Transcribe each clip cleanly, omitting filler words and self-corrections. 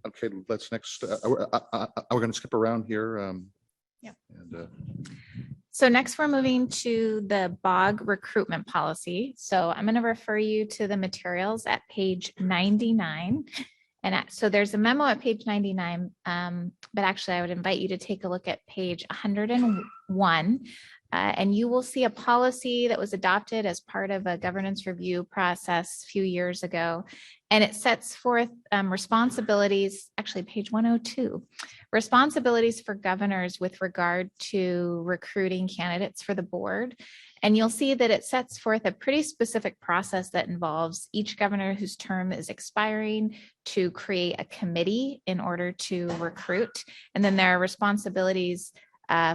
Okay, let's next, we're going to skip around here. Yep. And, So next we're moving to the BOG recruitment policy. So I'm going to refer you to the materials at page 99. And so there's a memo at page 99, but actually I would invite you to take a look at page 101. And you will see a policy that was adopted as part of a governance review process a few years ago. And it sets forth responsibilities, actually page 102, responsibilities for governors with regard to recruiting candidates for the board. And you'll see that it sets forth a pretty specific process that involves each governor whose term is expiring to create a committee in order to recruit. And then there are responsibilities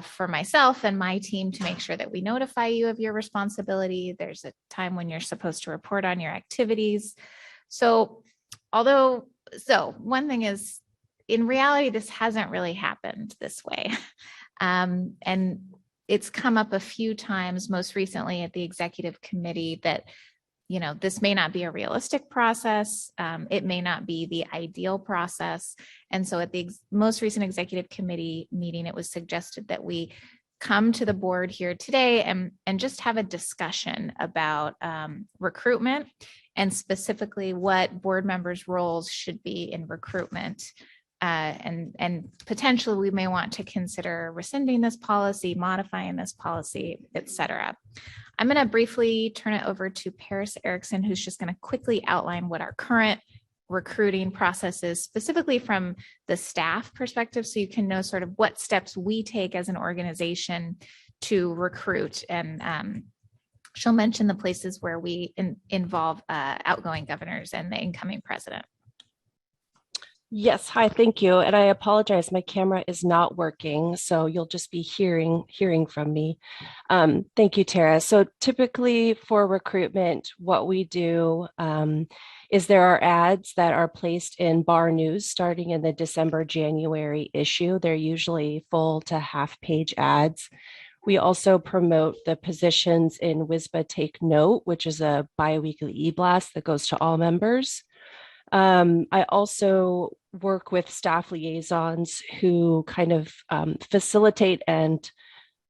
for myself and my team to make sure that we notify you of your responsibility. There's a time when you're supposed to report on your activities. So one thing is, in reality, this hasn't really happened this way. And it's come up a few times, most recently at the executive committee, that this may not be a realistic process. It may not be the ideal process. And so at the most recent executive committee meeting, it was suggested that we come to the board here today and just have a discussion about recruitment, and specifically what board members' roles should be in recruitment. And potentially we may want to consider rescinding this policy, modifying this policy, et cetera. I'm going to briefly turn it over to Paris Erickson, who's just going to quickly outline what our current recruiting process is, specifically from the staff perspective, so you can know sort of what steps we take as an organization to recruit. And she'll mention the places where we involve outgoing governors and the incoming president. Yes, hi, thank you. And I apologize, my camera is not working, so you'll just be hearing from me. Thank you, Tara. So typically for recruitment, what we do is there are ads that are placed in Bar News starting in the December-January issue. They're usually full to half-page ads. We also promote the positions in WISBA Take Note, which is a biweekly e-blast that goes to all members. I also work with staff liaisons who kind of facilitate and,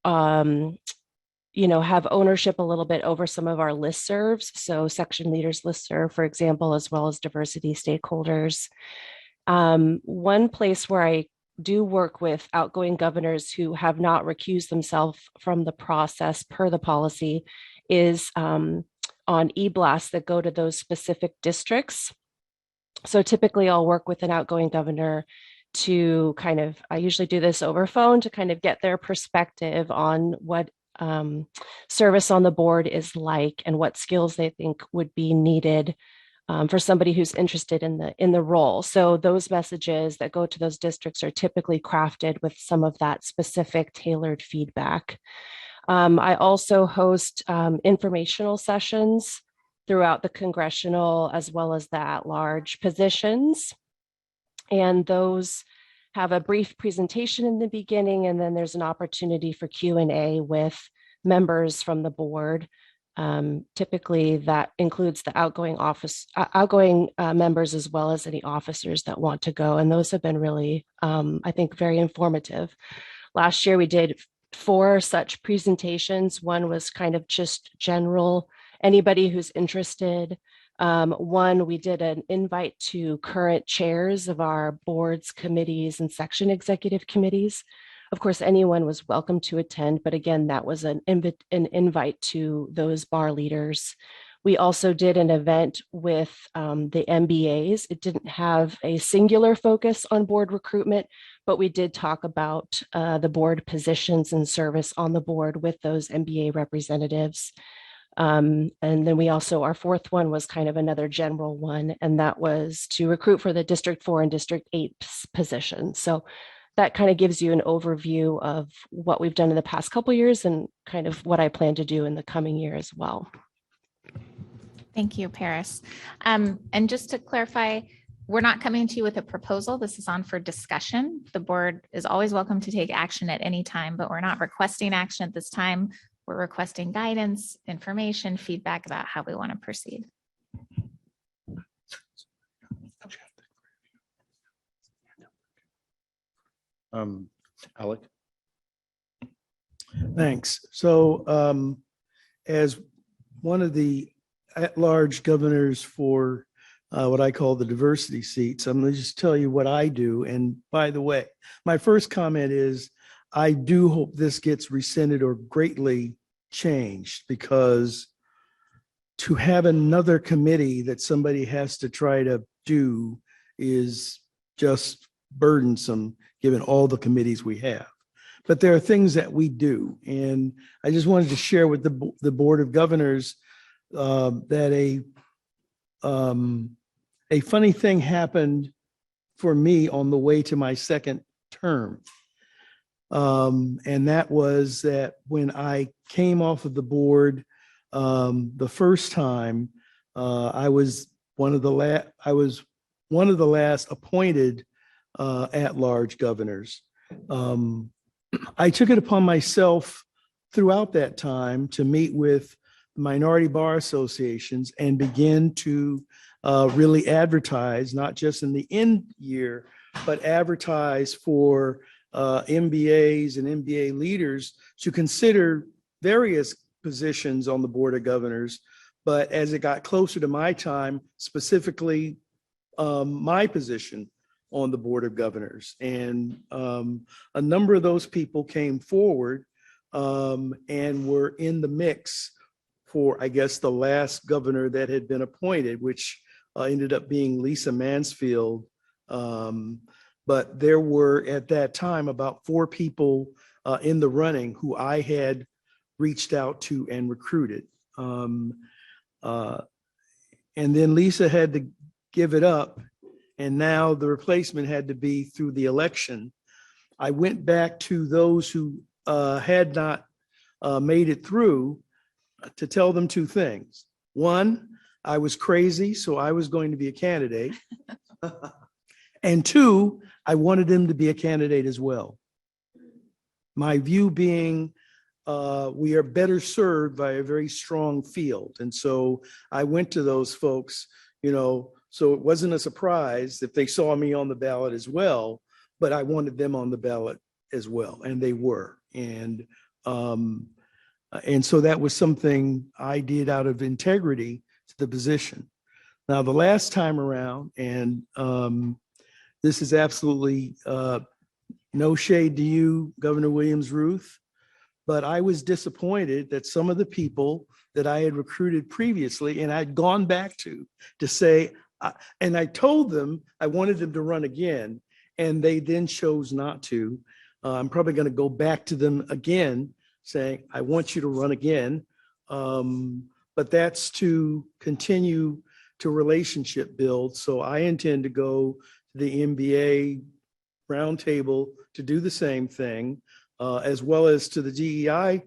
have ownership a little bit over some of our listservs. So section leaders listserv, for example, as well as diversity stakeholders. One place where I do work with outgoing governors who have not recused themselves from the process per the policy is on e-blasts that go to those specific districts. So typically I'll work with an outgoing governor to I usually do this over phone to kind of get their perspective on what service on the board is like and what skills they think would be needed for somebody who's interested in the role. So those messages that go to those districts are typically crafted with some of that specific tailored feedback. I also host informational sessions throughout the congressional as well as the at-large positions. And those have a brief presentation in the beginning, and then there's an opportunity for Q&A with members from the board. Typically that includes the outgoing members as well as any officers that want to go. And those have been really, I think, very informative. Last year we did 4 such presentations. One was kind of just general, anybody who's interested. One, we did an invite to current chairs of our boards, committees, and section executive committees. Of course, anyone was welcome to attend, but again, that was an invite to those bar leaders. We also did an event with the MBAs. It didn't have a singular focus on board recruitment, but we did talk about the board positions and service on the board with those MBA representatives. And then we also, our 4th one was kind of another general one, and that was to recruit for the District 4 and District 8 positions. So that kind of gives you an overview of what we've done in the past couple of years and kind of what I plan to do in the coming year as well. Thank you, Paris. And just to clarify, we're not coming to you with a proposal. This is on for discussion. The board is always welcome to take action at any time, but we're not requesting action at this time. We're requesting guidance, information, feedback about how we want to proceed. Alec? Thanks. So as one of the at-large governors for what I call the diversity seats, I'm going to just tell you what I do. And by the way, my first comment is I do hope this gets rescinded or greatly changed, because to have another committee that somebody has to try to do is just burdensome given all the committees we have. But there are things that we do. And I just wanted to share with the Board of Governors that a funny thing happened for me on the way to my second term. And that was that when I came off of the board the first time, I was one of the last appointed at-large governors. I took it upon myself throughout that time to meet with minority bar associations and begin to really advertise, not just in the end year, but advertise for MBAs and MBA leaders to consider various positions on the Board of Governors. But as it got closer to my time, specifically my position on the Board of Governors, and a number of those people came forward and were in the mix for, I guess, the last governor that had been appointed, which ended up being Lisa Mansfield. But there were at that time about 4 people in the running who I had reached out to and recruited. And then Lisa had to give it up, and now the replacement had to be through the election. I went back to those who had not made it through to tell them 2 things. One, I was crazy, so I was going to be a candidate. And 2, I wanted them to be a candidate as well. My view being, we are better served by a very strong field. And so I went to those folks, so it wasn't a surprise if they saw me on the ballot as well, but I wanted them on the ballot as well, and they were. And so that was something I did out of integrity to the position. Now, the last time around, and this is absolutely no shade to you, Governor Williams-Ruth, but I was disappointed that some of the people that I had recruited previously and I'd gone back to say, and I told them I wanted them to run again, and they then chose not to. I'm probably going to go back to them again saying, I want you to run again. But that's to continue to relationship build. So I intend to go to the MBA roundtable to do the same thing, as well as to the DEI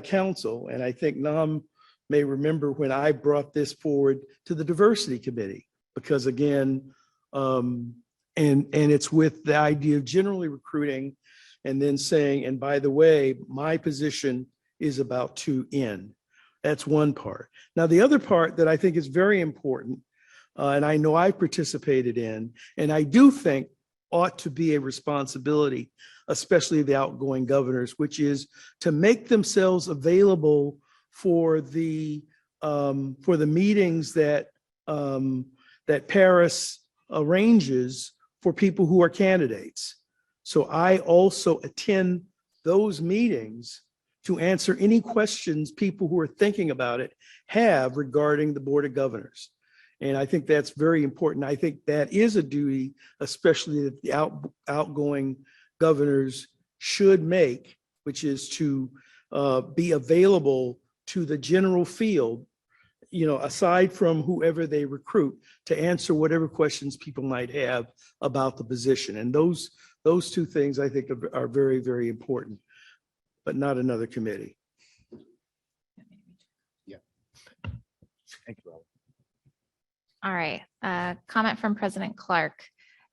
Council. And I think Nam may remember when I brought this forward to the Diversity Committee, because again, and it's with the idea of generally recruiting and then saying, and by the way, my position is about to end. That's one part. Now, the other part that I think is very important, and I know I participated in, and I do think ought to be a responsibility, especially the outgoing governors, which is to make themselves available for the meetings that Paris arranges for people who are candidates. So I also attend those meetings to answer any questions people who are thinking about it have regarding the Board of Governors. And I think that's very important. I think that is a duty, especially that the outgoing governors should make, which is to be available to the general field, aside from whoever they recruit, to answer whatever questions people might have about the position. And those 2 things I think are very, very important, but not another committee. Yeah. Thank you, Robert. All right. Comment from President Clark.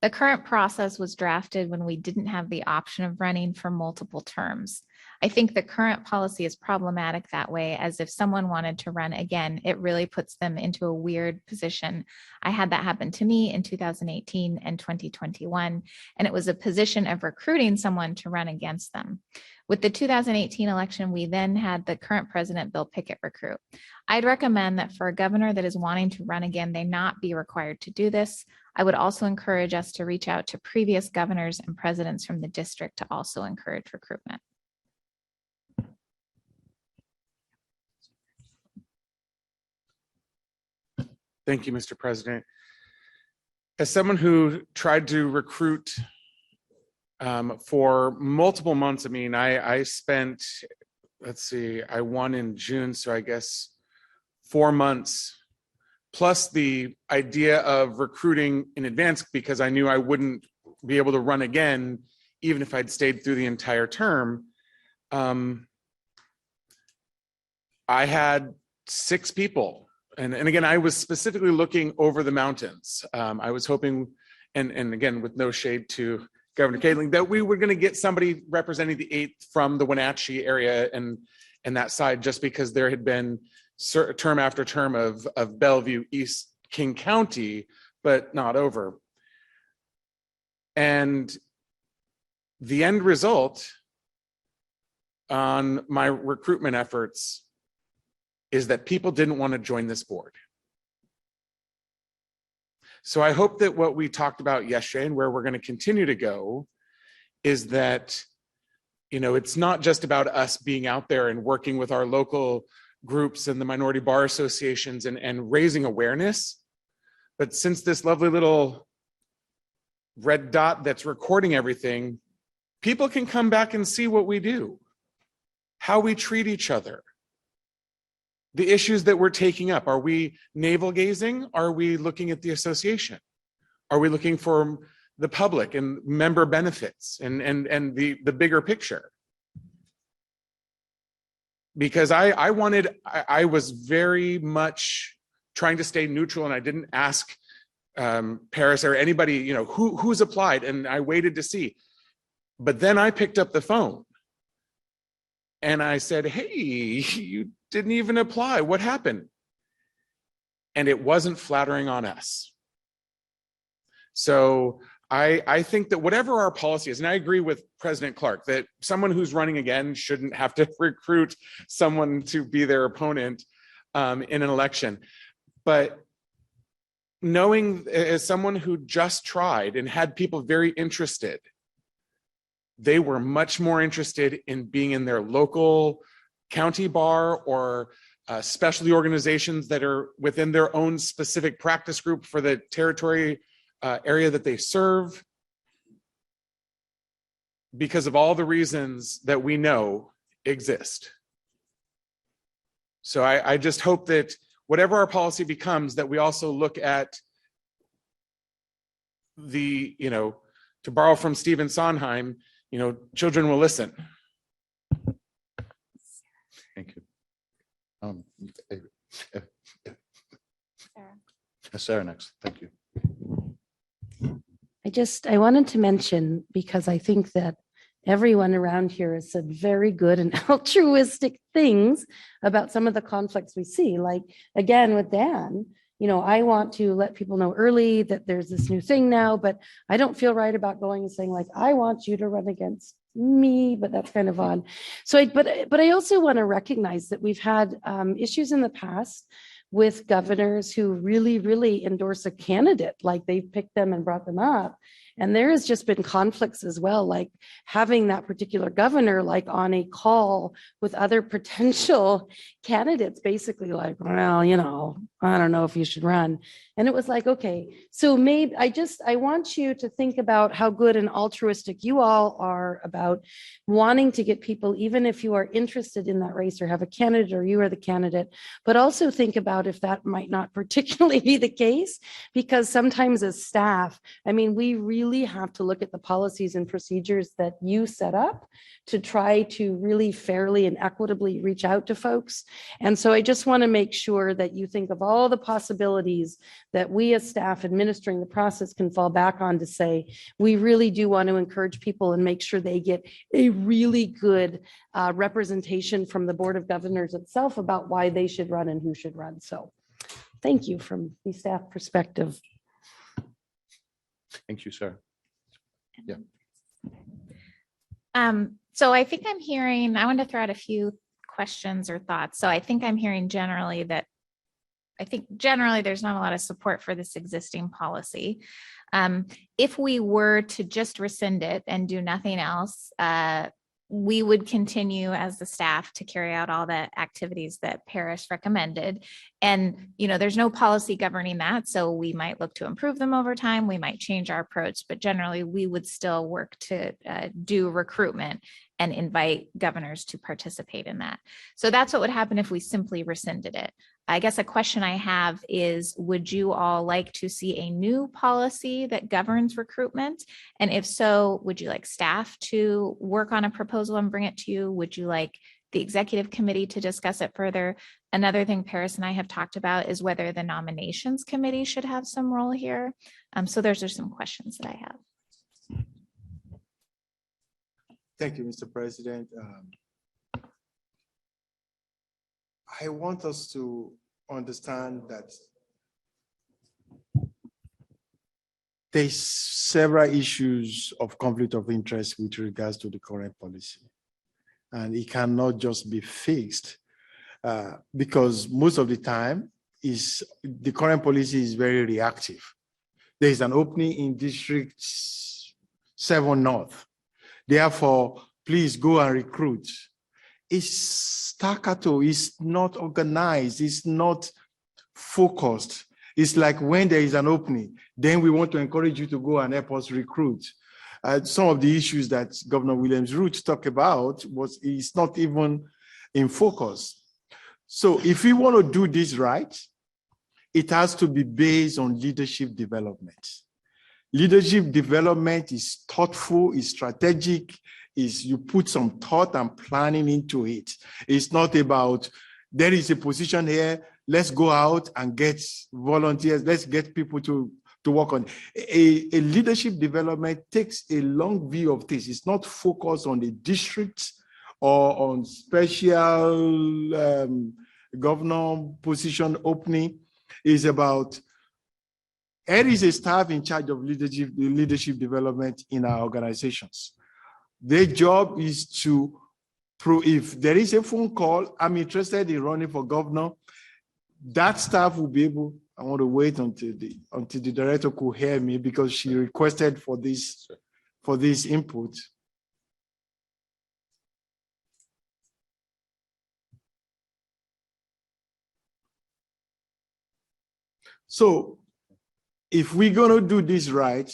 The current process was drafted when we didn't have the option of running for multiple terms. I think the current policy is problematic that way, as if someone wanted to run again, it really puts them into a weird position. I had that happen to me in 2018 and 2021, and it was a position of recruiting someone to run against them. With the 2018 election, we then had the current president, Bill Pickett, recruit. I'd recommend that for a governor that is wanting to run again, they not be required to do this. I would also encourage us to reach out to previous governors and presidents from the district to also encourage recruitment. Thank you, Mr. President. As someone who tried to recruit for multiple months, I mean, I spent, let's see, I won in June, so I guess 4 months, plus the idea of recruiting in advance because I knew I wouldn't be able to run again, even if I'd stayed through the entire term. I had 6 people. And again, I was specifically looking over the mountains. I was hoping, and again, with no shade to Governor Catling, that we were going to get somebody representing the 8th from the Wenatchee area and that side, just because there had been term after term of Bellevue, East King County, but not over. And the end result on my recruitment efforts is that people didn't want to join this board. So I hope that what we talked about yesterday and where we're going to continue to go is that, you know, it's not just about us being out there and working with our local groups and the minority bar associations and raising awareness, but since this lovely little red dot that's recording everything, people can come back and see what we do, how we treat each other, the issues that we're taking up. Are we navel gazing? Are we looking at the association? Are we looking for the public and member benefits and the bigger picture? Because I was very much trying to stay neutral, and I didn't ask Paris or anybody, you know, who's applied, and I waited to see. But then I picked up the phone and I said, hey, you didn't even apply. What happened? And it wasn't flattering on us. So I think that whatever our policy is, and I agree with President Clark, that someone who's running again shouldn't have to recruit someone to be their opponent in an election. But knowing as someone who just tried and had people very interested, they were much more interested in being in their local county bar or specialty organizations that are within their own specific practice group for the territory area that they serve, because of all the reasons that we know exist. So I just hope that whatever our policy becomes, that we also look at the, you know, to borrow from Stephen Sondheim, you know, children will listen. Thank you. Sarah next. Thank you. I wanted to mention, because I think that everyone around here has said very good and altruistic things about some of the conflicts we see. Like, again, with Dan, you know, I want to let people know early that there's this new thing now, but I don't feel right about going and saying, like, I want you to run against me, but that's kind of odd. So, but I also want to recognize that we've had issues in the past with governors who really endorse a candidate, like they've picked them and brought them up. And there has just been conflicts as well, like having that particular governor like on a call with other potential candidates, basically like, well, you know, I don't know if you should run. And it was like, okay, so maybe I want you to think about how good and altruistic you all are about wanting to get people, even if you are interested in that race or have a candidate or you are the candidate, but also think about out if that might not particularly be the case, because sometimes as staff, I mean, we really have to look at the policies and procedures that you set up to try to really fairly and equitably reach out to folks. And so I just want to make sure that you think of all the possibilities that we as staff administering the process can fall back on to say, we really do want to encourage people and make sure they get a really good representation from the Board of Governors itself about why they should run and who should run. So thank you from the staff perspective. Thank you, Sarah. Yeah. So I think I'm hearing, I want to throw out a few questions or thoughts. So I think I'm hearing generally that there's not a lot of support for this existing policy. If we were to just rescind it and do nothing else, we would continue as the staff to carry out all the activities that Paris recommended. And, there's no policy governing that. So we might look to improve them over time. We might change our approach, but generally we would still work to do recruitment and invite governors to participate in that. So that's what would happen if we simply rescinded it. I guess a question I have is, would you all like to see a new policy that governs recruitment? And if so, would you like staff to work on a proposal and bring it to you? Would you like the executive committee to discuss it further? Another thing Paris and I have talked about is whether the nominations committee should have some role here. So those are some questions that I have. Thank you, Mr. President. I want us to understand that there's several issues of conflict of interest with regards to the current policy. And it cannot just be fixed because most of the time the current policy is very reactive. There is an opening in District 7 North. Therefore, please go and recruit. It's staccato, it's not organized, it's not focused. It's like when there is an opening, then we want to encourage you to go and help us recruit. Some of the issues that Governor Williams-Root talked about is not even in focus. So if we want to do this right, it has to be based on leadership development. Leadership development is thoughtful, is strategic, is you put some thought and planning into it. It's not about, there is a position here, let's go out and get volunteers, let's get people to work on. A leadership development takes a long view of this. It's not focused on the district or on special governor position opening. It's about, there is a staff in charge of leadership development in our organizations. Their job is to prove, if there is a phone call, I'm interested in running for governor, that staff will be able, I want to wait until the director could hear me because she requested for this input. So if we're going to do this right,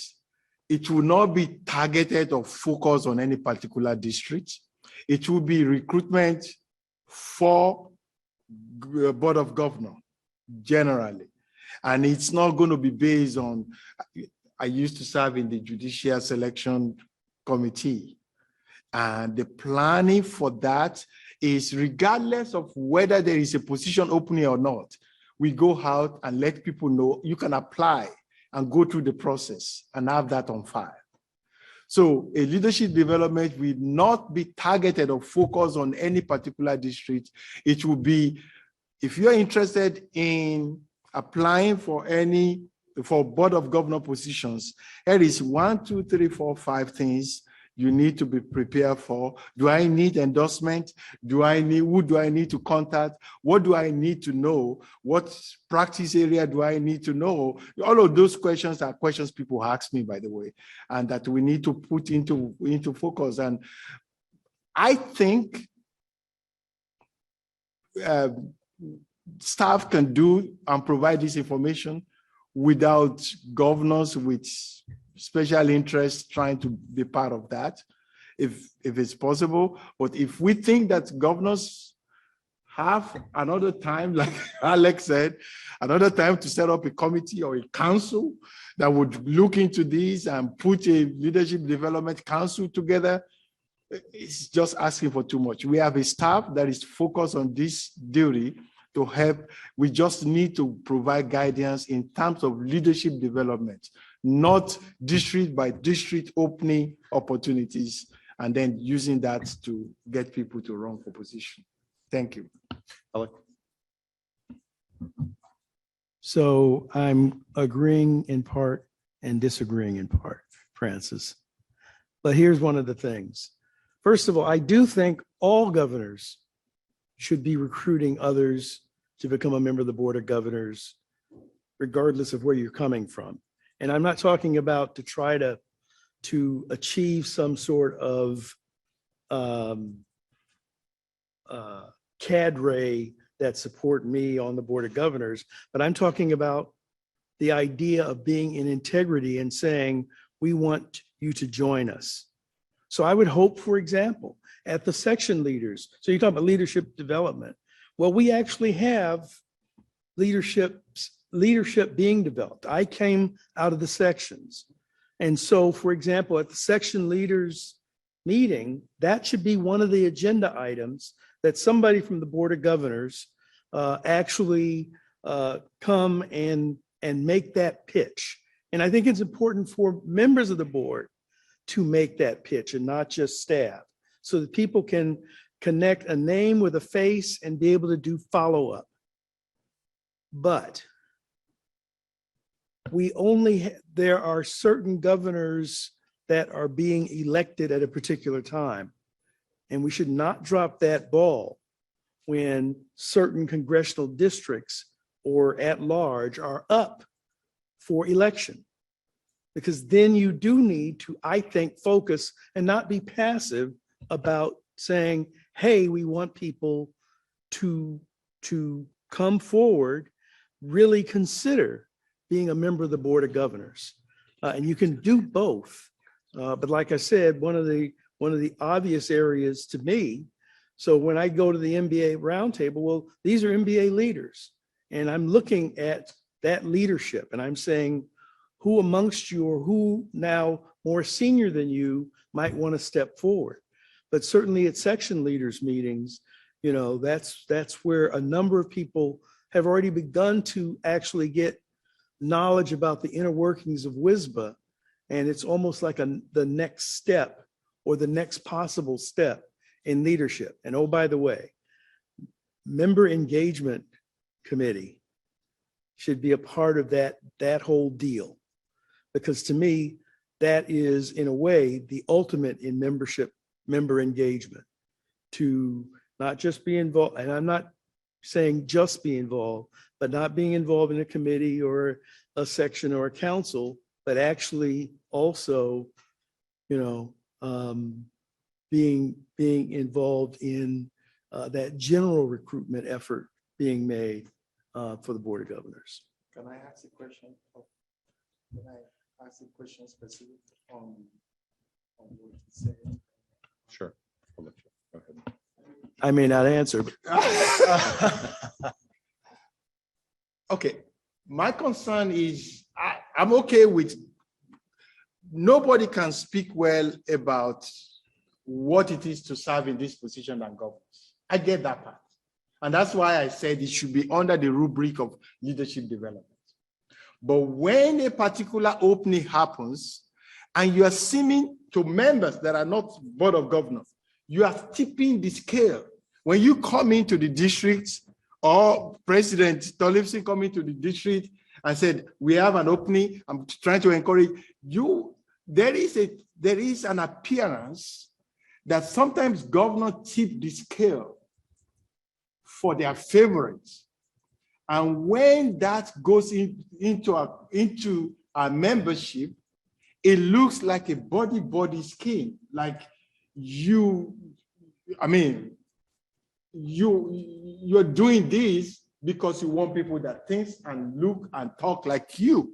it will not be targeted or focused on any particular district. It will be recruitment for Board of Governors generally. And it's not going to be based on, I used to serve in the Judicial Selection Committee. And the planning for that is regardless of whether there is a position opening or not, we go out and let people know you can apply and go through the process and have that on file. So a leadership development will not be targeted or focused on any particular district. It will be, if you're interested in applying for Board of Governor positions, there is 1, 2, 3, 4, 5 things you need to be prepared for. Do I need endorsement? Who do I need to contact? What do I need to know? What practice area do I need to know? All of those questions are questions people ask me, by the way, and that we need to put into focus. And I think staff can do and provide this information without governors with special interest trying to be part of that, if it's possible. But if we think that governors have another time, like Alex said, another time to set up a committee or a council that would look into this and put a leadership development council together. It's just asking for too much. We have a staff that is focused on this duty to help. We just need to provide guidance in terms of leadership development, not district by district opening opportunities and then using that to get people to run for position. Thank you. Alec? So I'm agreeing in part and disagreeing in part, Francis. But here's one of the things. First of all, I do think all governors should be recruiting others to become a member of the Board of Governors, regardless of where you're coming from. And I'm not talking about to try to achieve some sort of cadre that support me on the Board of Governors, but I'm talking about the idea of being in integrity and saying, we want you to join us. So I would hope, for example, at the section leaders, so you're talking about leadership development. Well, we actually have leadership being developed. I came out of the sections. And so, for example, at the section leaders meeting, that should be one of the agenda items that somebody from the Board of Governors actually come and make that pitch. And I think it's important for members of the board to make that pitch and not just staff, so that people can connect a name with a face and be able to do follow-up. But there are certain governors that are being elected at a particular time, and we should not drop that ball when certain congressional districts or at large are up for election. Because then you do need to, I think, focus and not be passive about saying, hey, we want people to come forward, really consider being a member of the Board of Governors. And you can do both. But like I said, one of the obvious areas to me, so when I go to the MBA roundtable, well, these are MBA leaders. And I'm looking at that leadership and I'm saying, who amongst you or who now more senior than you might want to step forward? But certainly at section leaders meetings, you know, that's where a number of people have already begun to actually get knowledge about the inner workings of WISBA. And it's almost like the next step or the next possible step in leadership. And oh, by the way, member engagement committee should be a part of that whole deal. Because to me, that is in a way the ultimate in member engagement, to not just be involved. And I'm not saying just be involved, but not being involved in a committee or a section or a council, but actually also, you know, being involved in that general recruitment effort being made for the Board of Governors. Can I ask a question? Can I ask a question specific on what you said? Sure. I'll let you. Go ahead. I may not answer, but okay. My concern is I'm okay with nobody can speak well about what it is to serve in this position than governors. I get that part. And that's why I said it should be under the rubric of leadership development. But when a particular opening happens and you are seeming to members that are not Board of Governors, you are tipping the scale. When you come into the district, or President Tollefson come into the district and said, we have an opening, I'm trying to encourage you, there is an appearance that sometimes governors tip the scale for their favorites. And when that goes into our membership, it looks like a body scheme. Like you're doing this because you want people that think and look and talk like you.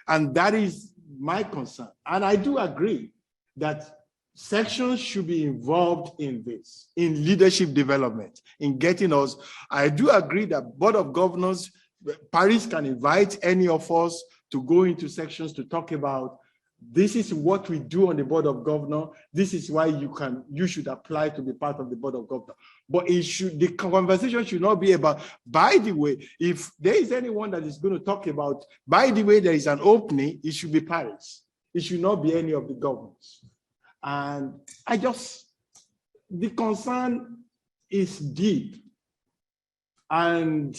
And that is my concern. And I do agree that sections should be involved in this, in leadership development, in getting us. I do agree that Board of Governors, Paris can invite any of us to go into sections to talk about this is what we do on the Board of Governors. This is why you should apply to be part of the Board of Governors. But the conversation should not be about, by the way, if there is anyone that is going to talk about, by the way, there is an opening, it should be Paris. It should not be any of the governors. And the concern is deep. And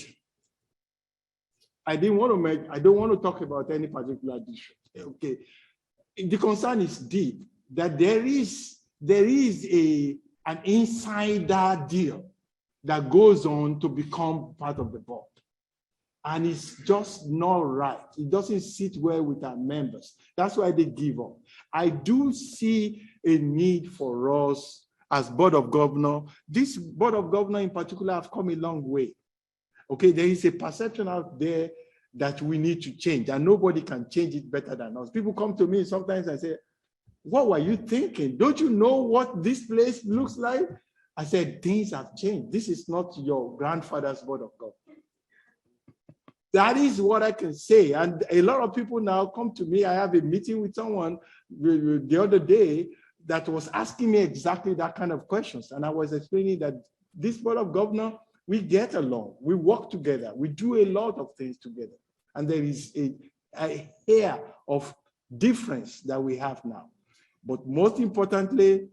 I don't want to talk about any particular district. Okay. The concern is deep that there is an insider deal that goes on to become part of the board. And it's just not right. It doesn't sit well with our members. That's why they give up. I do see a need for us as Board of Governors. This Board of Governors in particular have come a long way. Okay, there is a perception out there that we need to change, and nobody can change it better than us. People come to me sometimes and say, what were you thinking? Don't you know what this place looks like? I said, things have changed. This is not your grandfather's Board of Governors. That is what I can say. And a lot of people now come to me. I have a meeting with someone the other day that was asking me exactly that kind of questions. And I was explaining that this Board of Governors, we get along, we work together, we do a lot of things together. And there is a hair of difference that we have now. But most importantly,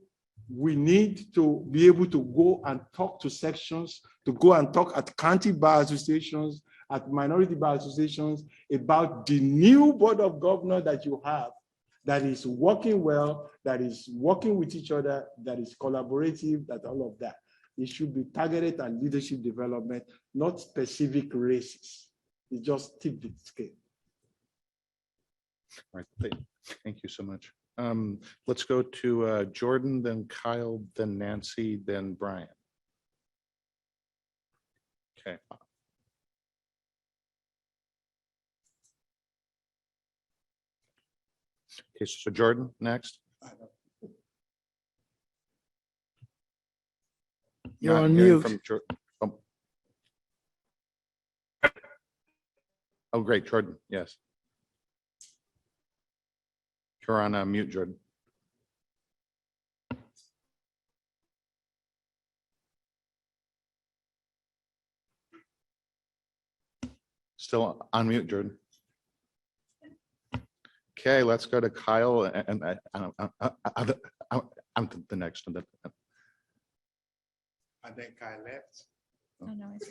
we need to be able to go and talk to sections, to go and talk at county bar associations, at minority bar associations about the new Board of Governors that you have that is working well, that is working with each other, that is collaborative, that all of that. It should be targeted at leadership development, not specific races. It just tipped the scale. All right, thank you so much. Let's go to Jordan, then Kyle, then Nancy, then Brian. Okay. Okay, so Jordan, next. You're Not on hearing mute. from Oh, great, Jordan, yes. You're on mute, Jordan. Still on mute, Jordan. Okay, let's go to Kyle and I'm the next one. And then Kyle left. Oh, no, it's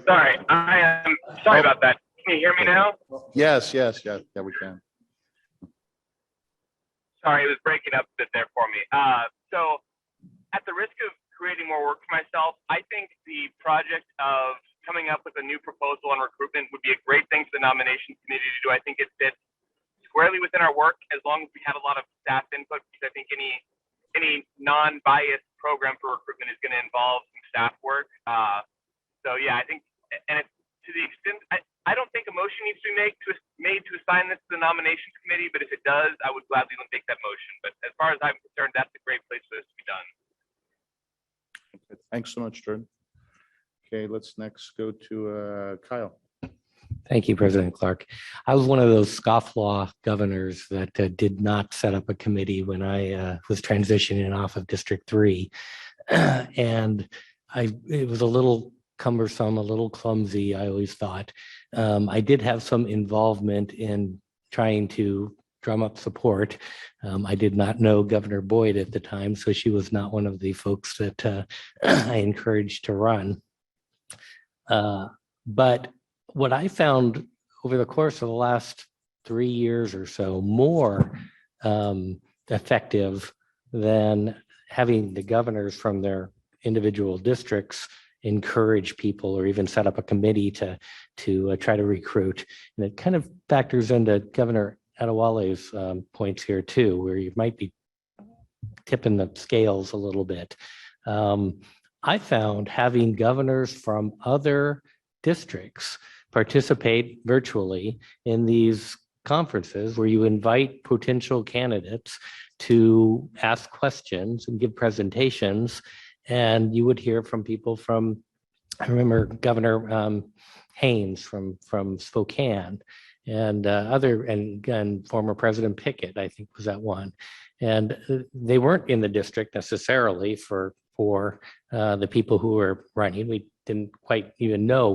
Sorry, I am sorry about that. Can you hear me now? Yes, yeah, we can. Sorry, it was breaking up a bit there for me. So at the risk of creating more work for myself, I think the project of coming up with a new proposal on recruitment would be a great thing for the nominations committee to do. I think it fits squarely within our work as long as we had a lot of staff input, because I think any non-biased program for recruitment is going to involve some staff work. So yeah, I think, and it's to the extent, I don't think a motion needs to be made to assign this to the nominations committee, but if it does, I would gladly make that motion. But as far as I'm concerned, that's a great place for this to be done. Okay, thanks so much, Jordan. Okay, let's next go to Kyle. Thank you, President Clark. I was one of those scofflaw governors that did not set up a committee when I was transitioning off of District 3. And it was a little cumbersome, a little clumsy, I always thought. I did have some involvement in trying to drum up support. I did not know Governor Boyd at the time, so she was not one of the folks that I encouraged to run. But what I found over the course of the last 3 years or so, more effective than having the governors from their individual districts encourage people or even set up a committee to try to recruit. And it kind of factors into Governor Adewale's points here too, where you might be tipping the scales a little bit. I found having governors from other districts participate virtually in these conferences where you invite potential candidates to ask questions and give presentations. And you would hear from people from, I remember Governor Haynes from Spokane, and and former President Pickett, I think, was at one. And they weren't in the district necessarily for the people who were running. We didn't quite even know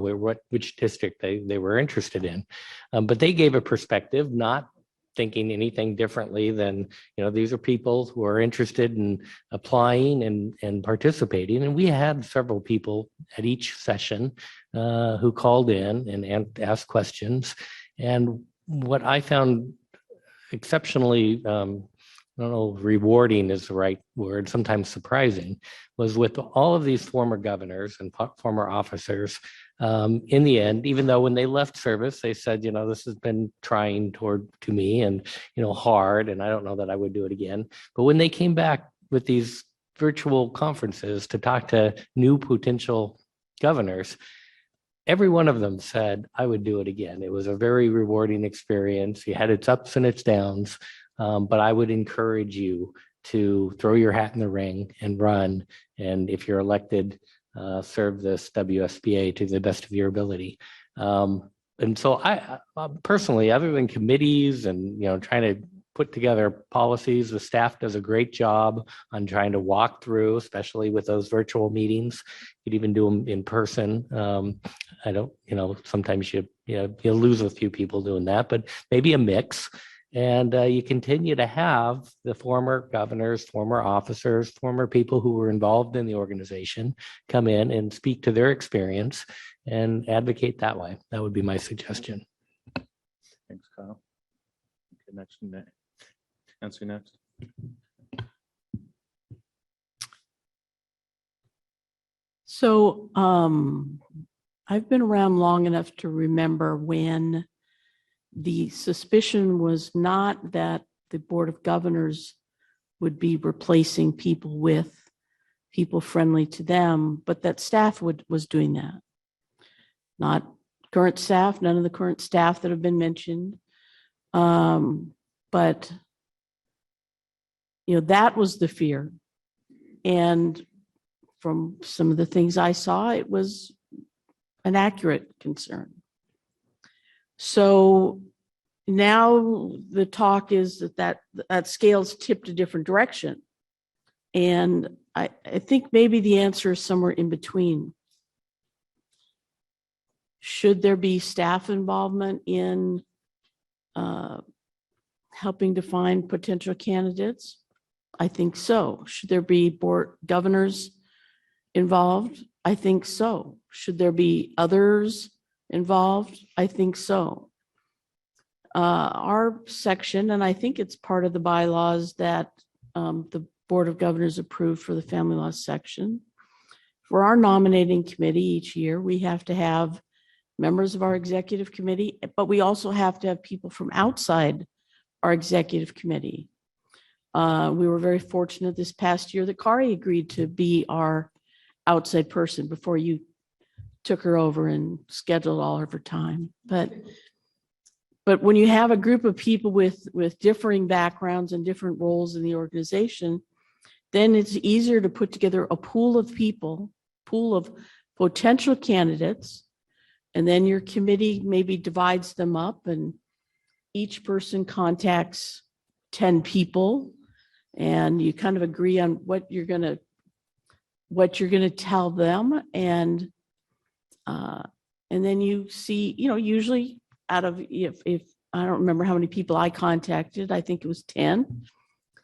which district they were interested in, but they gave a perspective, not thinking anything differently than, these are people who are interested in applying and participating. And we had several people at each session who called in and asked questions. And what I found exceptionally, I don't know, rewarding is the right word, sometimes surprising, was with all of these former governors and former officers, in the end, even though when they left service, they said, this has been trying to me and, hard, and I don't know that I would do it again. But when they came back with these virtual conferences to talk to new potential governors, every one of them said, I would do it again. It was a very rewarding experience. It had its ups and its downs, but I would encourage you to throw your hat in the ring and run. And if you're elected, serve this WSBA to the best of your ability. And so I personally, other than committees and, trying to put together policies, the staff does a great job on trying to walk through, especially with those virtual meetings. You'd even do them in person. I don't, sometimes you'll lose a few people doing that, but maybe a mix. And you continue to have the former governors, former officers, former people who were involved in the organization come in and speak to their experience and advocate that way. That would be my suggestion. Thanks, Kyle. Okay, next. Nancy, next. So I've been around long enough to remember when the suspicion was not that the Board of Governors would be replacing people with people friendly to them, but that staff was doing that. Not current staff, none of the current staff that have been mentioned. But, that was the fear. And from some of the things I saw, it was an accurate concern. So now the talk is that scale's tipped a different direction. And I think maybe the answer is somewhere in between. Should there be staff involvement in helping to find potential candidates? I think so. Should there be board governors involved? I think so. Should there be others involved? I think so. Our section, and I think it's part of the bylaws that the Board of Governors approved for the family law section. For our nominating committee each year, we have to have members of our executive committee, but we also have to have people from outside our executive committee. We were very fortunate this past year that Kari agreed to be our outside person before you took her over and scheduled all of her time. But when you have a group of people with differing backgrounds and different roles in the organization, then it's easier to put together a pool of potential candidates, and then your committee maybe divides them up and each person contacts 10 people and you kind of agree on what you're going to tell them. And then you see, usually out of, if I don't remember how many people I contacted, I think it was 10,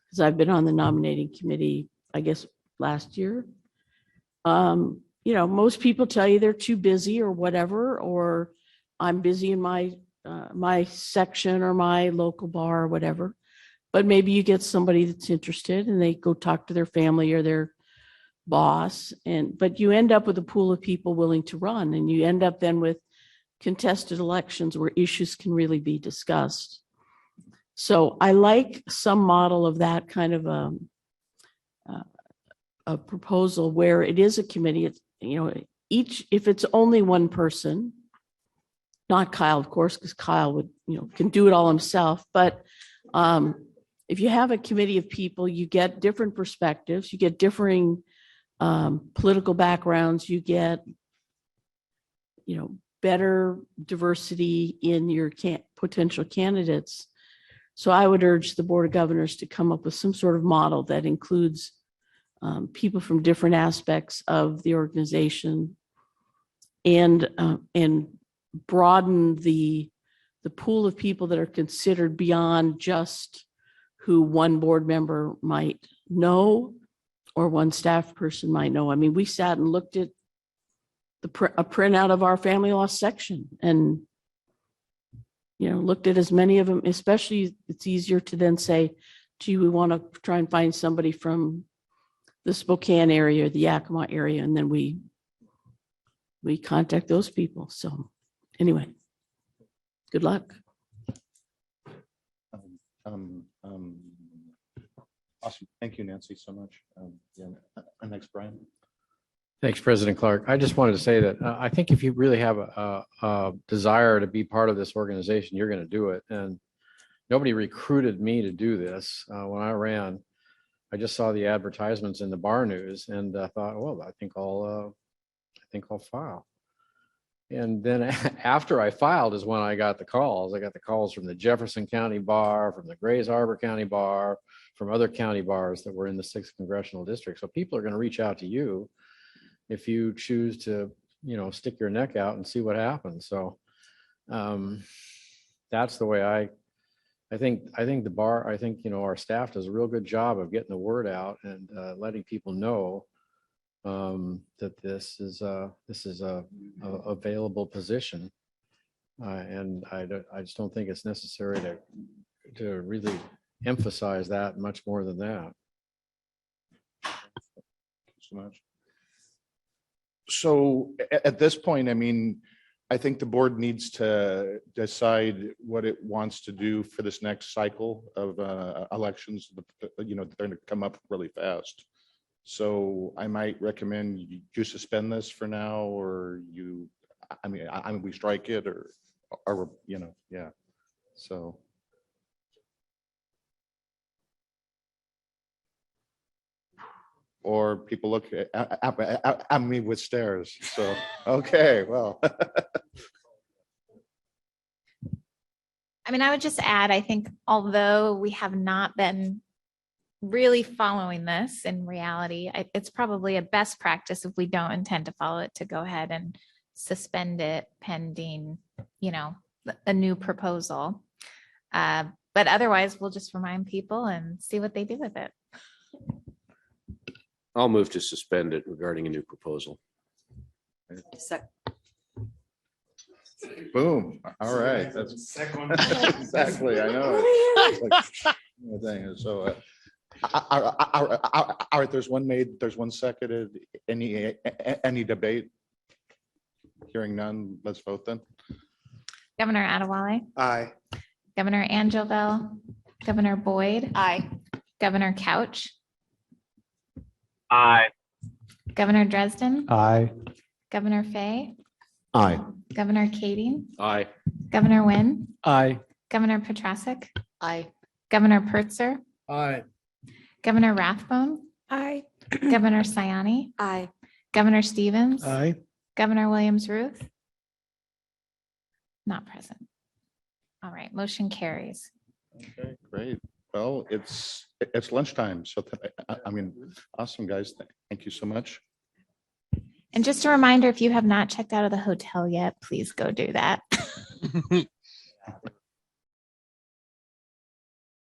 because I've been on the nominating committee, I guess, last year. Most people tell you they're too busy or whatever, or I'm busy in my section or my local bar or whatever. But maybe you get somebody that's interested and they go talk to their family or their boss, but you end up with a pool of people willing to run, and you end up then with contested elections where issues can really be discussed. So I like some model of that kind of a proposal where it is a committee. It's, if it's only one person, not Kyle, of course, because Kyle would, can do it all himself. But if you have a committee of people, you get different perspectives, you get differing political backgrounds, you get, better diversity in your potential candidates. So I would urge the Board of Governors to come up with some sort of model that includes people from different aspects of the organization and broaden the pool of people that are considered beyond just who one board member might know or one staff person might know. I mean, we sat and looked at a printout of our family law section and looked at as many of them, especially it's easier to then say, gee, we want to try and find somebody from the Spokane area, the Yakima area, and then we contact those people. So anyway, good luck. Awesome. Thank you, Nancy, so much. Next, Brian. Thanks, President Clark. I just wanted to say that I think if you really have a desire to be part of this organization, you're going to do it. And nobody recruited me to do this. When I ran, I just saw the advertisements in the Bar News and thought, well, I think I'll file. And then after I filed is when I got the calls. I got the calls from the Jefferson County Bar, from the Grays Harbor County Bar, from other county bars that were in the 6th Congressional District. So people are going to reach out to you if you choose to, stick your neck out and see what happens. So that's the way I think the bar, our staff does a real good job of getting the word out and letting people know that this is a available position. And I just don't think it's necessary to really emphasize that much more than that. So much. So at this point, I think the board needs to decide what it wants to do for this next cycle of elections. They're going to come up really fast. So I might recommend you suspend this for now, or we strike it, or yeah. So. Or people look at me with stares. So, okay, well. I would just add, I think although we have not been really following this in reality, it's probably a best practice if we don't intend to follow it to go ahead and suspend it pending, a new proposal. But otherwise, we'll just remind people and see what they do with it. I'll move to suspend it regarding a new proposal. Boom. All right. That's exactly. I know. So, all right. There's one made. There's one seconded. Any debate? Hearing none. Let's vote then. Governor Adewale. Aye. Governor Angelville. Governor Boyd. Aye. Governor Couch. Aye. Governor Dresden. Aye. Governor Fay. Aye. Governor Kading. Aye. Governor Wynn. Aye. Governor Petrasic. Aye. Governor Pertzer. Aye. Governor Rathbone. Aye. Governor Sayani. Aye. Governor Stevens. Aye. Governor Williams-Ruth. Not present. All right, motion carries. Okay, great. Well, it's lunchtime. So, awesome, guys. Thank you so much. And just a reminder, if you have not checked out of the hotel yet, please go do that.